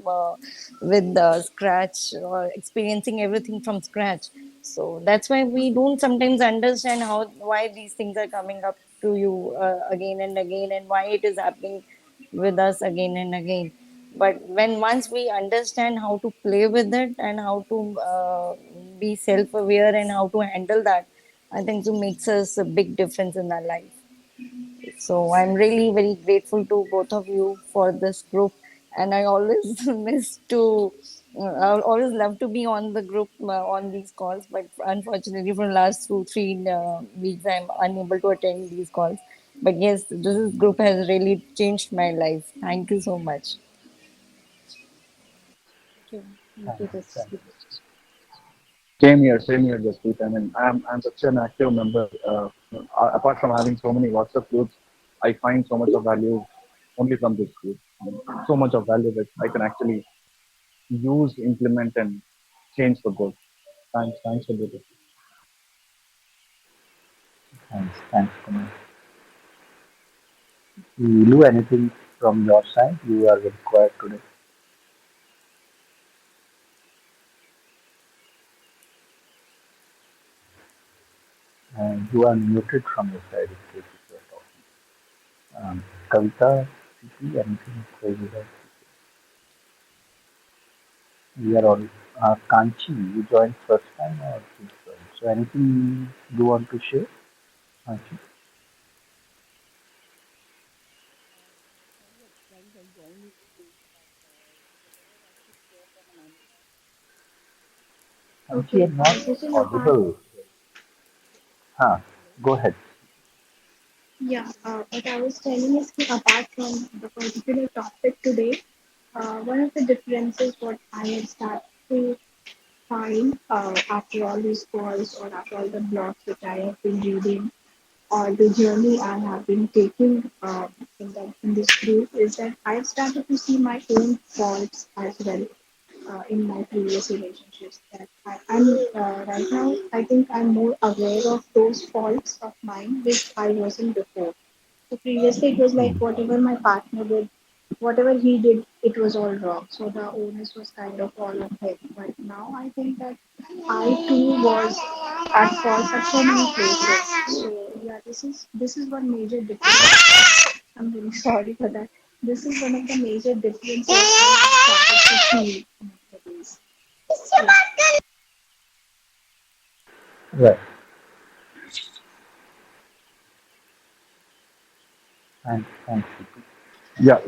with scratch or experiencing everything from scratch. So that's why we don't sometimes understand how why these things are coming up to you again and again, and why it is happening with us again and again. But when once we understand how to play with it and how to be self-aware and how to handle that, I think it makes us a big difference in our life. So I'm really very grateful to both of you for this group, and I always miss to. I always love to be on the group on these calls, but unfortunately, for the last 2 3 weeks, I'm unable to attend these calls. But yes, this group has really changed my life. Thank you so much. Thank you, Thanks. this. Thanks. Same here, Jaspreet. I mean, I'm such an active member. Apart from having so many WhatsApp groups, I find so much of value only from this group. I mean, so much of value that I can actually use, implement, and change for good. Thanks for this. Thanks. Thanks, Kumar. Ilu, anything from your side? You are very quiet today. And you are muted from your side in case if you are talking. Kavita, CP, anything crazy that we are all. Kanchi, you joined first time or you joined? So anything you want to share, Kanchi? Sorry, guys, I joined a little late, but whatever I could share from an Kanchi, you're Okay, not this is a part. audible. Huh. hello. Go ahead. Yeah, what I was telling is that apart from the particular topic today, one of the differences what I have started to find after all these calls or after all the blogs which I have been reading or the journey I have been taking in this group is that I've started to see my own faults as well in my previous relationships. That I'm right now, I think I'm more aware of those faults of mine which I wasn't before. So previously, it was like whatever my partner did, whatever he did, it was all wrong. So the onus was kind of all on him. But now I think that I too was at fault at so many places. So yeah, this is one major difference. I'm really sorry for that. This is one of the major differences I have started to see nowadays. Yeah. Right. Thanks. Thanks, CP.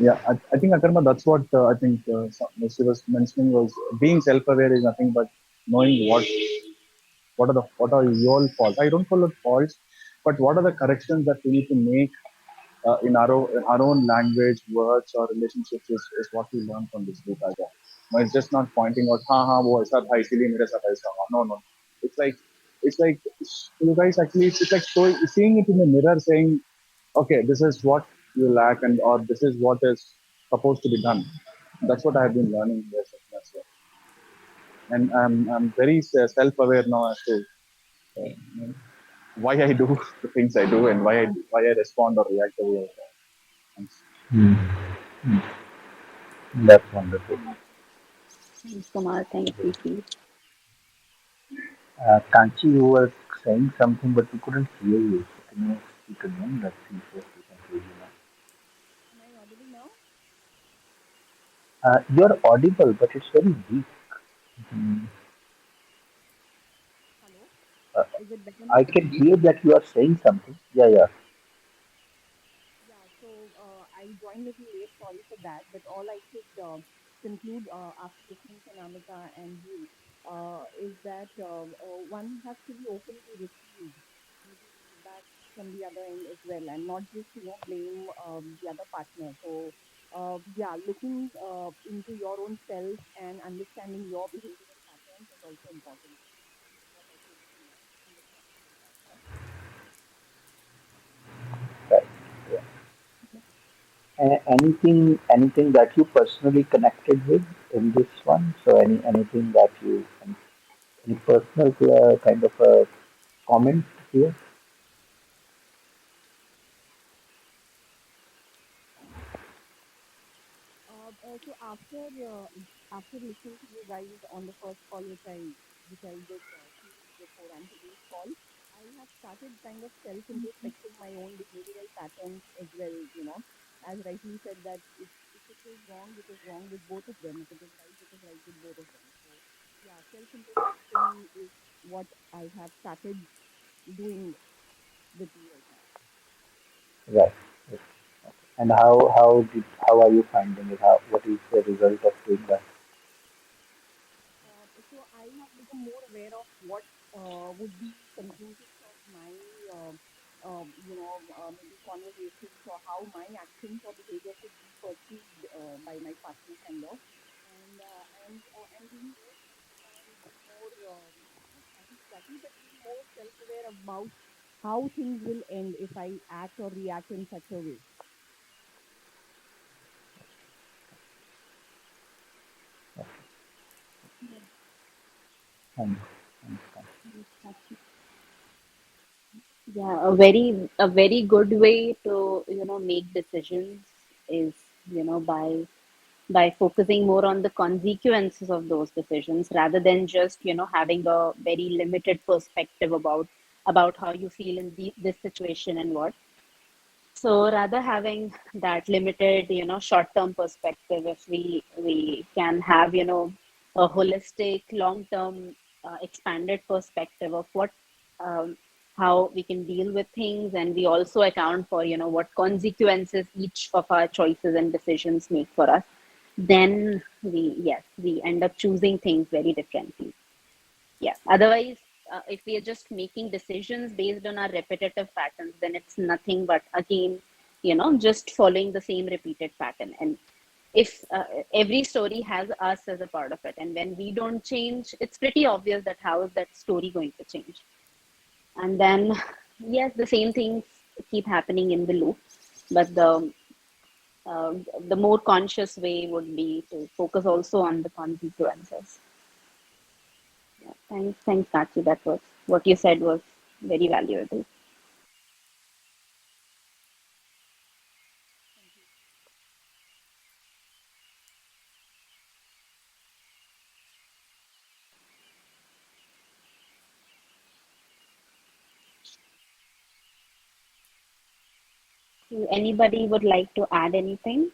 Yeah. I think Akarma, that's what I think she was mentioning was being self-aware is nothing but knowing what are your faults. I don't call it faults, but what are the corrections that we need to make in our own language, words, or relationships is what we learn from this book as well. No, it's just not pointing out, ha, wo aisa tha, इसीलिए मेरे साथ ऐसा हुआ. No. It's like, it's like, you guys actually, it's like seeing it in the mirror saying, okay, this is what you lack or this is what is supposed to be done. That's what I have been learning in this as well. And I'm very self-aware now as to uh, why I do the things I do and why I respond or react the way I do. Thanks. Hmm. Hmm. That's wonderful. Thanks, Kumar. Thanks, CP. Kanchi, you were saying something, but we couldn't hear you. So can you speak again? Let's see if we can hear you Am I audible now? now. You're audible, but it's very weak. Hmm. Hello. Uh, Is it better I now? can hear that you are saying something. Yeah, yeah. Yeah. So I joined a little late. Sorry for that. But all I could conclude after listening to Namita and you is that one has to be open to receive maybe feedback from the other end as well, and not just blame the other partner. So yeah, looking into your own self and understanding your behavioral patterns is also important. Is what I could understand from that. Right. Yeah. Anything that you personally connected with in this one? So anything that you any personal kind of a comment here? So after listening to you guys on the first call, which I did few weeks before on today's call, I have started kind of self-introspecting my own behavioral patterns as well. As rightly said that if it is wrong, it is wrong with both of them. If it is right, it is right with both of them. So yeah, self-introspection is what I have started doing with you right now. Right. Yes. And how are you finding it? What is the result of doing that? So I have become more aware of what would be conclusions of my, maybe conversations or how my actions or behavior could be perceived by my partner, kind of, and being more conscious and being more, not happy-clappy, but being more self-aware about how things will end if I act or react in such a way. And, and Yeah, a very good way to, make decisions is, by focusing more on the consequences of those decisions rather than just, having a very limited perspective about how you feel in this situation and what. So rather having that limited, short-term perspective, if we can have, a holistic, long-term, expanded perspective of what, um, how we can deal with things, and we also account for, what consequences each of our choices and decisions make for us, then we end up choosing things very differently. Yeah. Otherwise, if we are just making decisions based on our repetitive patterns, then it's nothing but, again, just following the same repeated pattern. And if every story has us as a part of it, and when we don't change, it's pretty obvious that how is that story going to change? And then, yes, the same things keep happening in the loop. But uh, the more conscious way would be to focus also on the consequences. Yeah, thanks, Nachi. That was what you said was very valuable. Anybody would like to add anything?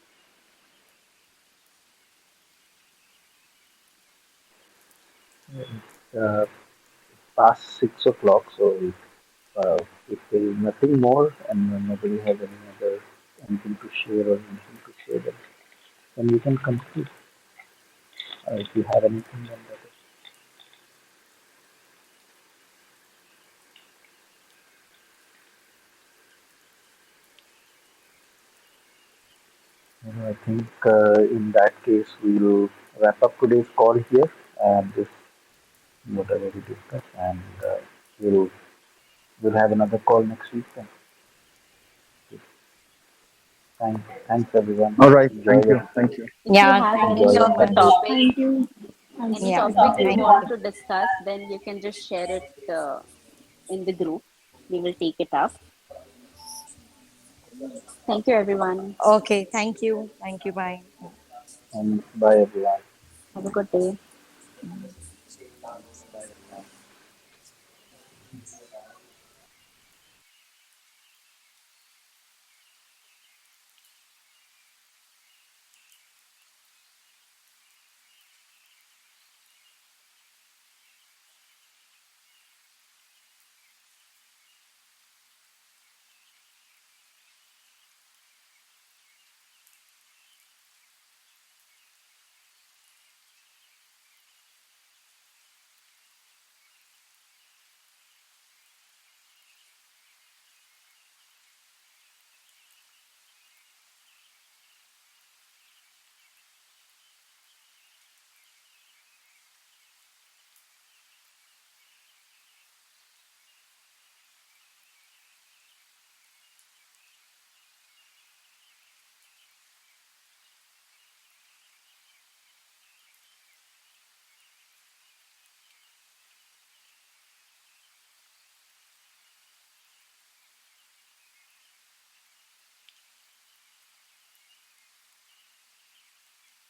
uh, past 6 o'clock, so if there is nothing more and nobody has anything to share or anything to say, then we can conclude. If you have anything, then that is. I think in that case we will wrap up today's call here and this whatever we discussed, and we'll we'll have another call next week. Then thanks everyone. All right. Enjoy Thank your you. Thank you. If you Yeah, have thank you enjoy any your of so the Sunday. much. topics, Thank you. Thank any you Yeah, so topics much. you thank want you. to discuss, then you can just share it in the group. We will take it up. Thank you, everyone. Okay, thank you. Thank you. Bye. And bye everyone. Have a good day.